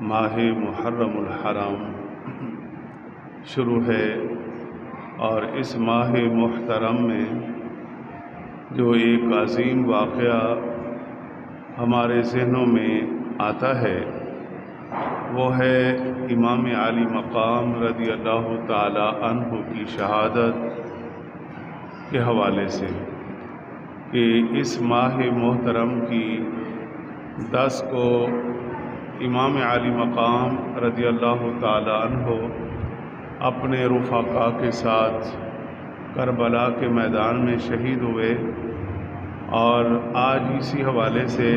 ماہ محرم الحرام شروع ہے، اور اس ماہ محترم میں جو ایک عظیم واقعہ ہمارے ذہنوں میں آتا ہے وہ ہے امام عالی مقام رضی اللہ تعالی عنہ کی شہادت کے حوالے سے، کہ اس ماہ محترم کی 10 کو امام عالی مقام رضی اللہ تعالی عنہ اپنے رفقا کے ساتھ کربلا کے میدان میں شہید ہوئے، اور آج اسی حوالے سے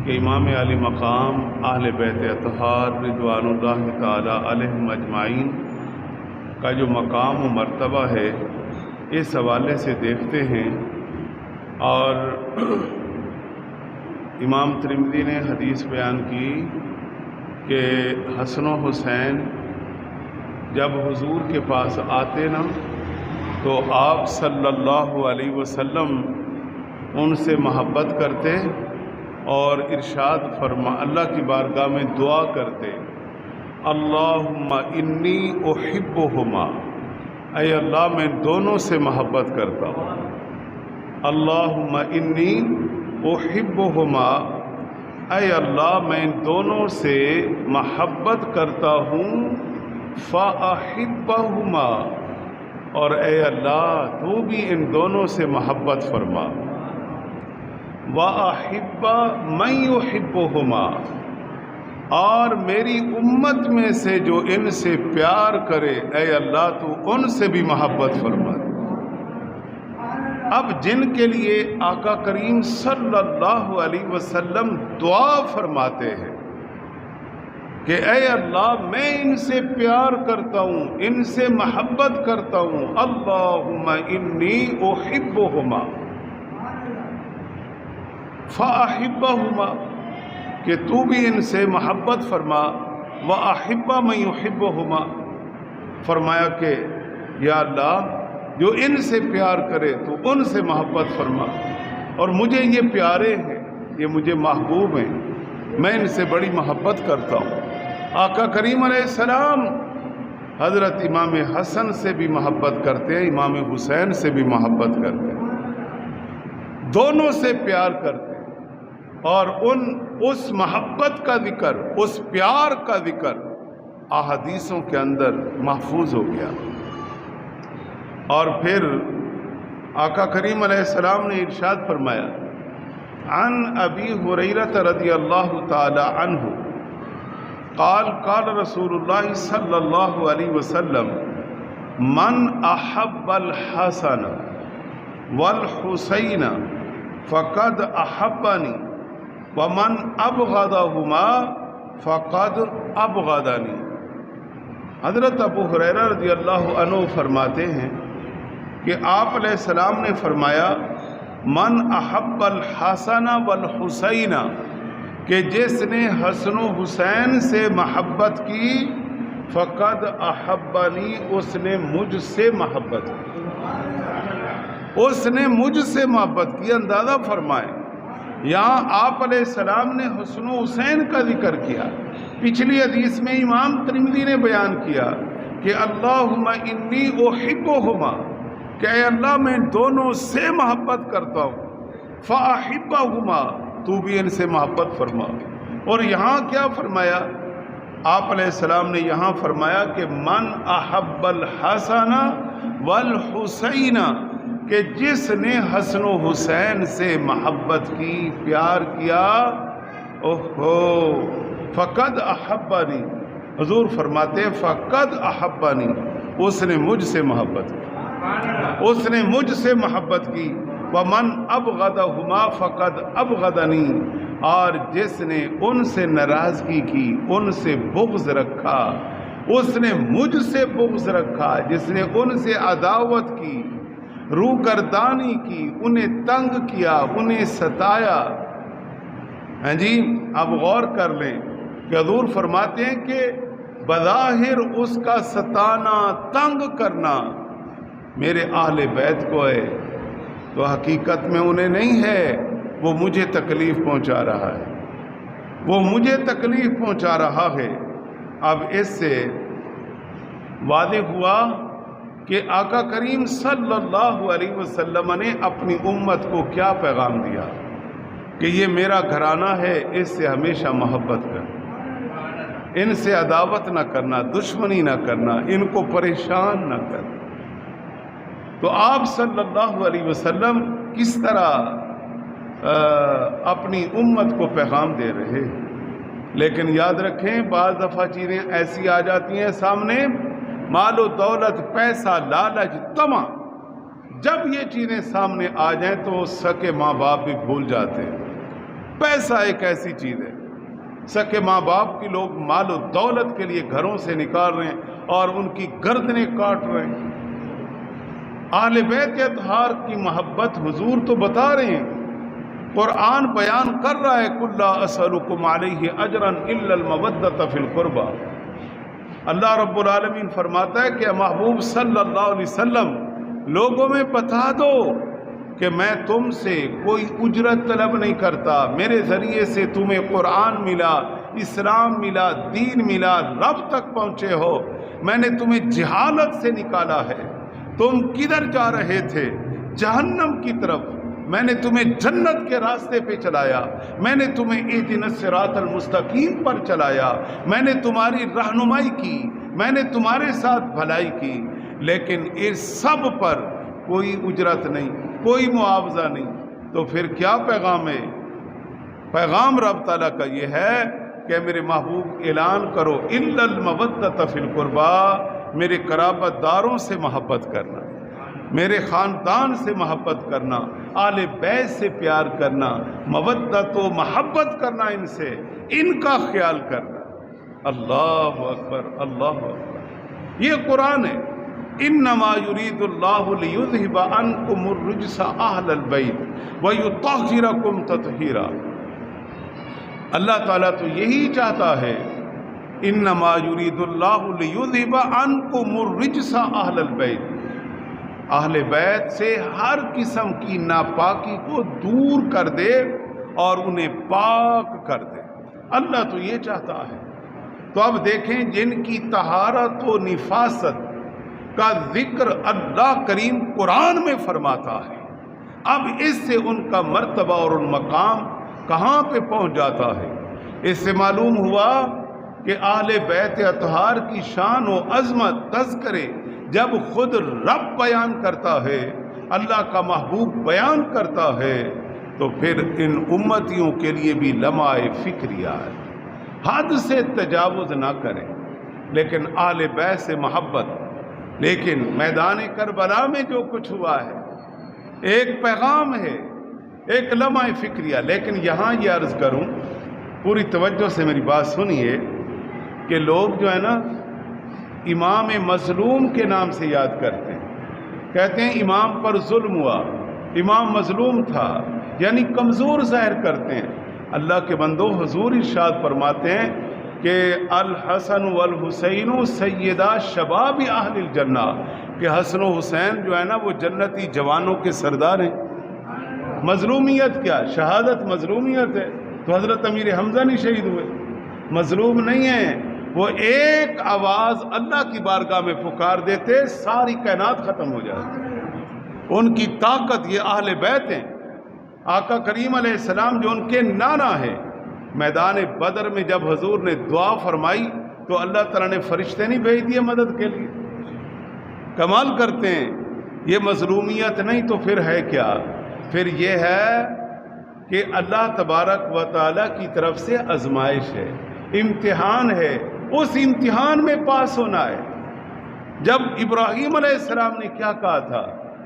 کہ امام عالی مقام اہل بیت اطہار رضوان اللہ تعالی علیہم اجمعین کا جو مقام و مرتبہ ہے اس حوالے سے دیکھتے ہیں۔ اور امام ترمذی نے حدیث بیان کی کہ حسن و حسین جب حضور کے پاس آتے نا تو آپ صلی اللہ علیہ وسلم ان سے محبت کرتے اور ارشاد اللہ کی بارگاہ میں دعا کرتے، اللہم انی احبہما، اے اللہ میں دونوں سے محبت کرتا ہوں، اللہم انی احبہما، اے اللہ میں ان دونوں سے محبت کرتا ہوں، فاحبہما، اور اے اللہ تو بھی ان دونوں سے محبت فرما، واحب من یحبہما، اور میری امت میں سے جو ان سے پیار کرے اے اللہ تو ان سے بھی محبت فرما۔ اب جن کے لیے آقا کریم صلی اللہ علیہ وسلم دعا فرماتے ہیں کہ اے اللہ میں ان سے پیار کرتا ہوں، ان سے محبت کرتا ہوں، اللہم انی احبہما فاحبہما، کہ تو بھی ان سے محبت فرما، واحب من یحبہما، فرمایا کہ یا اللہ جو ان سے پیار کرے تو ان سے محبت فرما، اور مجھے یہ پیارے ہیں، یہ مجھے محبوب ہیں، میں ان سے بڑی محبت کرتا ہوں۔ آقا کریم علیہ السلام حضرت امام حسن سے بھی محبت کرتے ہیں، امام حسین سے بھی محبت کرتے ہیں، دونوں سے پیار کرتے ہیں، اور اس محبت کا ذکر، اس پیار کا ذکر احادیثوں کے اندر محفوظ ہو گیا۔ اور پھر آقا کریم علیہ السلام نے ارشاد فرمایا، عن ابی ہریرہ رضی اللہ تعالی عنہ قال قال رسول اللہ صلی اللہ علیہ وسلم من احب الحسن والحسین فقد احبنی ومن ابغضہما فقد ابغضنی۔ حضرت ابو ہریرہ رضی اللہ عنہ فرماتے ہیں کہ آپ علیہ السلام نے فرمایا، من احب الحسن والحسین، کہ جس نے حسن و حسین سے محبت کی، فقد احبنی، اس نے مجھ سے محبت کی، اس نے مجھ سے محبت کی۔ اندازہ فرمائیں، یہاں آپ علیہ السلام نے حسن و حسین کا ذکر کیا، پچھلی حدیث میں امام ترمذی نے بیان کیا کہ اللہم انی احبہما، کہ اے اللہ میں دونوں سے محبت کرتا ہوں، فاحبہما، تو بھی ان سے محبت فرما۔ اور یہاں کیا فرمایا آپ علیہ السلام نے؟ یہاں فرمایا کہ من احب الحسن والحسین، کہ جس نے حسن و حسین سے محبت کی، پیار کیا، اوہو، فقد احبنی، حضور فرماتے ہیں فقد احبنی، اس نے مجھ سے محبت کی، اس نے مجھ سے محبت کی، ومن ابغضہما فقد ابغضنی، اور جس نے ان سے ناراضگی کی، ان سے بغض رکھا، اس نے مجھ سے بغض رکھا، جس نے ان سے عداوت کی، روگردانی کی، انہیں تنگ کیا، انہیں ستایا۔ ہاں جی، اب غور کر لیں کہ حضور فرماتے ہیں کہ بظاہر اس کا ستانا، تنگ کرنا میرے اہل بیت کو ہے، تو حقیقت میں انہیں نہیں ہے، وہ مجھے تکلیف پہنچا رہا ہے۔ وہ مجھے تکلیف پہنچا رہا ہے۔ اب اس سے واضح ہوا کہ آقا کریم صلی اللہ علیہ وسلم نے اپنی امت کو کیا پیغام دیا کہ یہ میرا گھرانہ ہے، اس سے ہمیشہ محبت کر، ان سے عداوت نہ کرنا، دشمنی نہ کرنا، ان کو پریشان نہ کرنا۔ تو آپ صلی اللہ علیہ وسلم کس طرح اپنی امت کو پیغام دے رہے، لیکن یاد رکھیں بعض دفعہ چیزیں ایسی آ جاتی ہیں سامنے، مال و دولت، پیسہ، لالچ، طمع، جب یہ چیزیں سامنے آ جائیں تو سکے ماں باپ بھی بھول جاتے ہیں۔ پیسہ ایک ایسی چیز ہے، سکے ماں باپ کی لوگ مال و دولت کے لیے گھروں سے نکال رہے ہیں اور ان کی گردنیں کاٹ رہے ہیں۔ اہل بیت اطہار کی محبت حضور تو بتا رہے ہیں، قرآن بیان کر رہا ہے، قُل لَا أَسْأَلُكُمْ عَلَيْهِ أَجْرًا إِلَّا الْمَوَدَّةَ فِي الْقُرْبَى۔ اللہ رب العالمین فرماتا ہے کہ محبوب صلی اللہ علیہ وسلم لوگوں میں بتا دو کہ میں تم سے کوئی اجرت طلب نہیں کرتا، میرے ذریعے سے تمہیں قرآن ملا، اسلام ملا، دین ملا، رب تک پہنچے ہو، میں نے تمہیں جہالت سے نکالا ہے، تم کدھر جا رہے تھے؟ جہنم کی طرف، میں نے تمہیں جنت کے راستے پہ چلایا، میں نے تمہیں اہدنا الصراط المستقیم پر چلایا، میں نے تمہاری رہنمائی کی، میں نے تمہارے ساتھ بھلائی کی، لیکن اس سب پر کوئی اجرت نہیں، کوئی معاوضہ نہیں۔ تو پھر کیا پیغام ہے؟ پیغام رب تعالیٰ کا یہ ہے کہ میرے محبوب اعلان کرو الا المودۃ فی القربى، میرے قرابت داروں سے محبت کرنا، میرے خاندان سے محبت کرنا، آل بیت سے پیار کرنا، مودت و محبت کرنا، ان سے، ان کا خیال کرنا۔ اللہ اکبر، اللہ اکبر، یہ قرآن ہے۔ انما یرید اللہ لیذہب عنکم الرجس اہل البیت ویطہرکم تطہیرا۔ اللہ تعالیٰ تو یہی چاہتا ہے، انما یرید اللہ لیذہب عنکم الرجس اہل البیت، اہل بیت سے ہر قسم کی ناپاکی کو دور کر دے اور انہیں پاک کر دے۔ اللہ تو یہ چاہتا ہے۔ تو اب دیکھیں جن کی طہارت و نفاست کا ذکر اللہ کریم قرآن میں فرماتا ہے، اب اس سے ان کا مرتبہ اور ان مقام کہاں پہ پہنچ جاتا ہے۔ اس سے معلوم ہوا کہ اہل بیت اطہار کی شان و عظمت تذکرے جب خود رب بیان کرتا ہے، اللہ کا محبوب بیان کرتا ہے، تو پھر ان امتیوں کے لیے بھی لمحہ فکریہ ہے۔ حد سے تجاوز نہ کریں، لیکن اہل بیت سے محبت۔ لیکن میدان کربلا میں جو کچھ ہوا ہے ایک پیغام ہے، ایک لمحہ فکریہ۔ لیکن یہاں یہ عرض کروں، پوری توجہ سے میری بات سنیے، کہ لوگ جو ہے نا امام مظلوم کے نام سے یاد کرتے ہیں، کہتے ہیں امام پر ظلم ہوا، امام مظلوم تھا، یعنی کمزور ظاہر کرتے ہیں۔ اللہ کے بندو، حضور ارشاد فرماتے ہیں کہ الحسن والحسین سیدہ شباب اہل الجنہ، کہ حسن و حسین جو ہے نا وہ جنتی جوانوں کے سردار ہیں۔ مظلومیت کیا؟ شہادت مظلومیت ہے۔ تو حضرت امیر حمزہ نہیں شہید ہوئے، مظلوم نہیں ہیں، وہ ایک آواز اللہ کی بارگاہ میں پکار دیتے، ساری کائنات ختم ہو جاتی۔ ان کی طاقت یہ اہل بیت ہیں۔ آقا کریم علیہ السلام جو ان کے نانا ہے، میدان بدر میں جب حضور نے دعا فرمائی تو اللہ تعالیٰ نے فرشتے نہیں بھیج دیے مدد کے لیے؟ کمال کرتے ہیں۔ یہ مظلومیت نہیں تو پھر ہے کیا؟ پھر یہ ہے کہ اللہ تبارک و تعالیٰ کی طرف سے آزمائش ہے، امتحان ہے، اس امتحان میں پاس ہونا ہے۔ جب ابراہیم علیہ السلام نے کیا کہا تھا،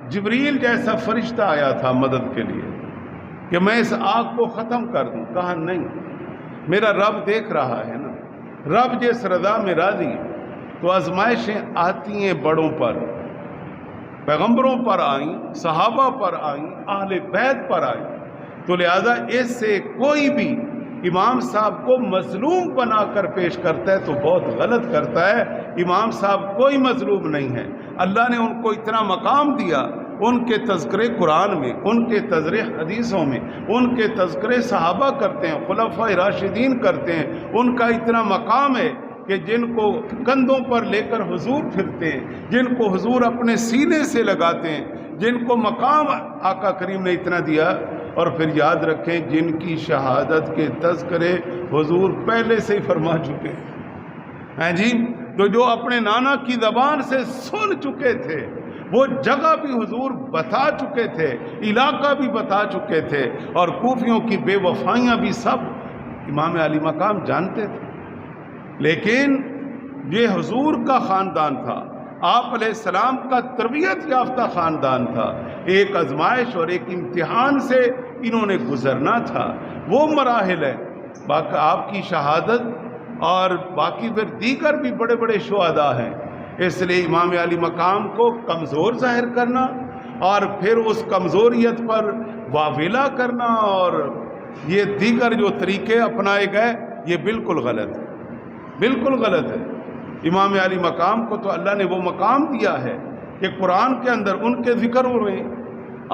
جبریل جیسا فرشتہ آیا تھا مدد کے لیے کہ میں اس آگ کو ختم کر دوں، کہا نہیں، میرا رب دیکھ رہا ہے نا، رب جس رضا میں راضی ہے۔ تو آزمائشیں آتی ہیں بڑوں پر، پیغمبروں پر آئیں، صحابہ پر آئیں، اہل بیت پر آئیں، تو لہذا اس سے کوئی بھی امام صاحب کو مظلوم بنا کر پیش کرتا ہے تو بہت غلط کرتا ہے۔ امام صاحب کوئی مظلوم نہیں ہے، اللہ نے ان کو اتنا مقام دیا ان کے تذکرے قرآن میں، ان کے تذکرے حدیثوں میں، ان کے تذکرے صحابہ کرتے ہیں، خلفائے راشدین کرتے ہیں، ان کا اتنا مقام ہے کہ جن کو کندھوں پر لے کر حضور پھرتے ہیں، جن کو حضور اپنے سینے سے لگاتے ہیں، جن کو مقام آقا کریم نے اتنا دیا، اور پھر یاد رکھیں جن کی شہادت کے تذکرے حضور پہلے سے ہی فرما چکے ہیں جی، تو جو اپنے نانا کی زبان سے سن چکے تھے، وہ جگہ بھی حضور بتا چکے تھے، علاقہ بھی بتا چکے تھے، اور کوفیوں کی بے وفائیاں بھی سب امام علی مقام جانتے تھے۔ لیکن یہ حضور کا خاندان تھا، آپ علیہ السلام کا تربیت یافتہ خاندان تھا، ایک آزمائش اور ایک امتحان سے انہوں نے گزرنا تھا، وہ مراحل ہے۔ باقی آپ کی شہادت اور باقی پھر دیگر بھی بڑے بڑے شہداء ہیں، اس لیے امام علی مقام کو کمزور ظاہر کرنا اور پھر اس کمزوریت پر واویلا کرنا اور یہ دیگر جو طریقے اپنائے گئے، یہ بالکل غلط ہے، بالکل غلط ہے۔ امام علی مقام کو تو اللہ نے وہ مقام دیا ہے کہ قرآن کے اندر ان کے ذکر ہو رہے ہیں،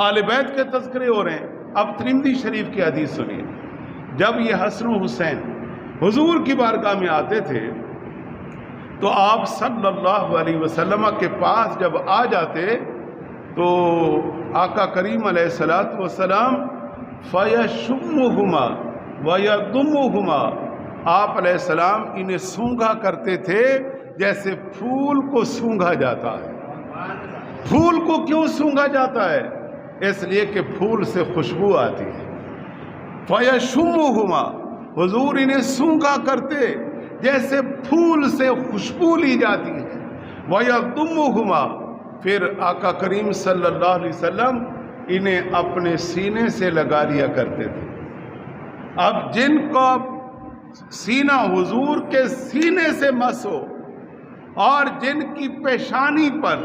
آل بیت کے تذکرے ہو رہے ہیں۔ اب ترمذی شریف کی حدیث سنیے، جب یہ حسن و حسین حضور کی بارگاہ میں آتے تھے تو آپ صلی اللہ علیہ وسلم کے پاس جب آ جاتے تو آقا کریم علیہ الصلوۃ والسلام فیشمہما ویضمہما، آپ علیہ السلام انہیں سونگھا کرتے تھے جیسے پھول کو سونگھا جاتا ہے۔ پھول کو کیوں سونگھا جاتا ہے؟ اس لیے کہ پھول سے خوشبو آتی ہے۔ فیشمہما، حضور انہیں سونگھا کرتے جیسے پھول سے خوشبو لی جاتی ہے۔ وَيَضُمُّهُمَا، پھر آقا کریم صلی اللہ علیہ وسلم انہیں اپنے سینے سے لگا لیا کرتے تھے۔ اب جن کو سینہ حضور کے سینے سے مس ہو اور جن کی پیشانی پر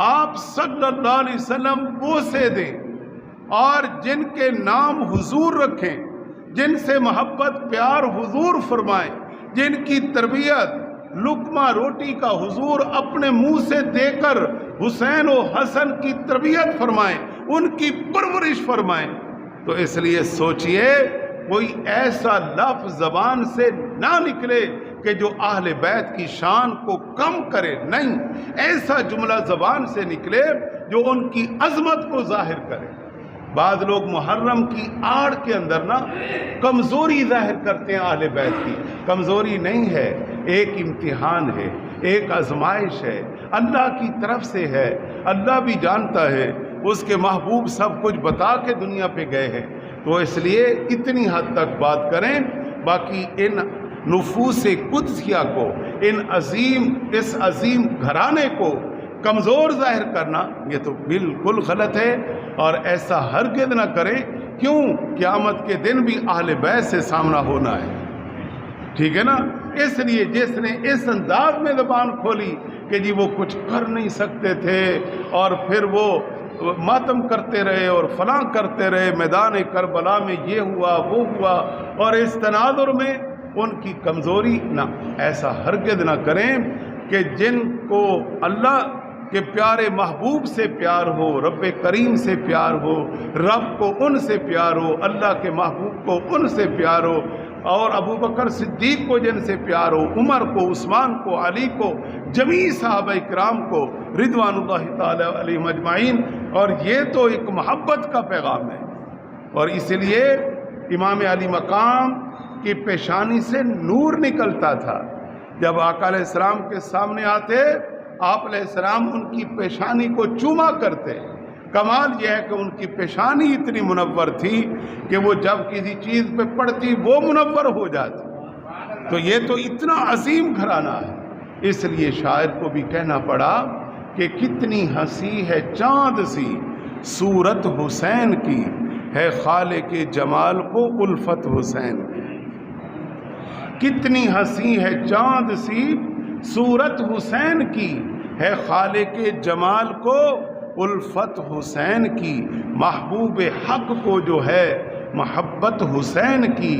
آپ صلی اللہ علیہ وسلم بوسے دیں اور جن کے نام حضور رکھیں، جن سے محبت پیار حضور فرمائیں، جن کی تربیت لقمہ روٹی کا حضور اپنے منہ سے دے کر حسین و حسن کی تربیت فرمائیں، ان کی پرورش فرمائیں، تو اس لیے سوچئے کوئی ایسا لفظ زبان سے نہ نکلے کہ جو اہل بیت کی شان کو کم کرے، نہیں، ایسا جملہ زبان سے نکلے جو ان کی عظمت کو ظاہر کرے۔ بعض لوگ محرم کی آڑ کے اندر نا کمزوری ظاہر کرتے ہیں، اہل بیت کی کمزوری نہیں ہے، ایک امتحان ہے، ایک آزمائش ہے، اللہ کی طرف سے ہے، اللہ بھی جانتا ہے، اس کے محبوب سب کچھ بتا کے دنیا پہ گئے ہیں، تو اس لیے اتنی حد تک بات کریں۔ باقی ان نفوس قدسیہ کو، اس عظیم گھرانے کو کمزور ظاہر کرنا یہ تو بالکل غلط ہے، اور ایسا ہرگز نہ کریں، کیوں؟ قیامت کے دن بھی اہل بیت سے سامنا ہونا ہے، ٹھیک ہے نا؟ اس لیے جس نے اس انداز میں زبان کھولی کہ جی وہ کچھ کر نہیں سکتے تھے اور پھر وہ ماتم کرتے رہے اور فلاں کرتے رہے، میدان کربلا میں یہ ہوا وہ ہوا، اور اس تناظر میں ان کی کمزوری نہ، ایسا ہرگز نہ کریں کہ جن کو اللہ کے پیارے محبوب سے پیار ہو، رب کریم سے پیار ہو، رب کو ان سے پیار ہو، اللہ کے محبوب کو ان سے پیار ہو، اور ابو بکر صدیق کو جن سے پیار ہو، عمر کو، عثمان کو، علی کو، جمیع صحابہ کرام کو رضوان اللہ تعالی علیہم اجمعین، اور یہ تو ایک محبت کا پیغام ہے۔ اور اس لیے امام علی مقام کی پیشانی سے نور نکلتا تھا، جب آقا علیہ السلام کے سامنے آتے آپ علیہ السلام ان کی پیشانی کو چوما کرتے۔ کمال یہ ہے کہ ان کی پیشانی اتنی منور تھی کہ وہ جب کسی چیز پہ پڑتی وہ منور ہو جاتی، تو یہ تو اتنا عظیم گھرانہ ہے۔ اس لیے شاعر کو بھی کہنا پڑا کہ کتنی ہنسی ہے چاند سی صورت حسین کی، ہے خالق جمال کو الفت حسین کی۔ کتنی ہنسی ہے چاند سی صورت حسین کی، ہے خالق جمال کو الفت حسین کی، محبوب حق کو جو ہے محبت حسین کی،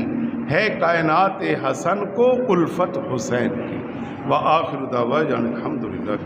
ہے کائنات حسن کو الفت حسین کی۔ وآخر دعوانا الحمدللہ۔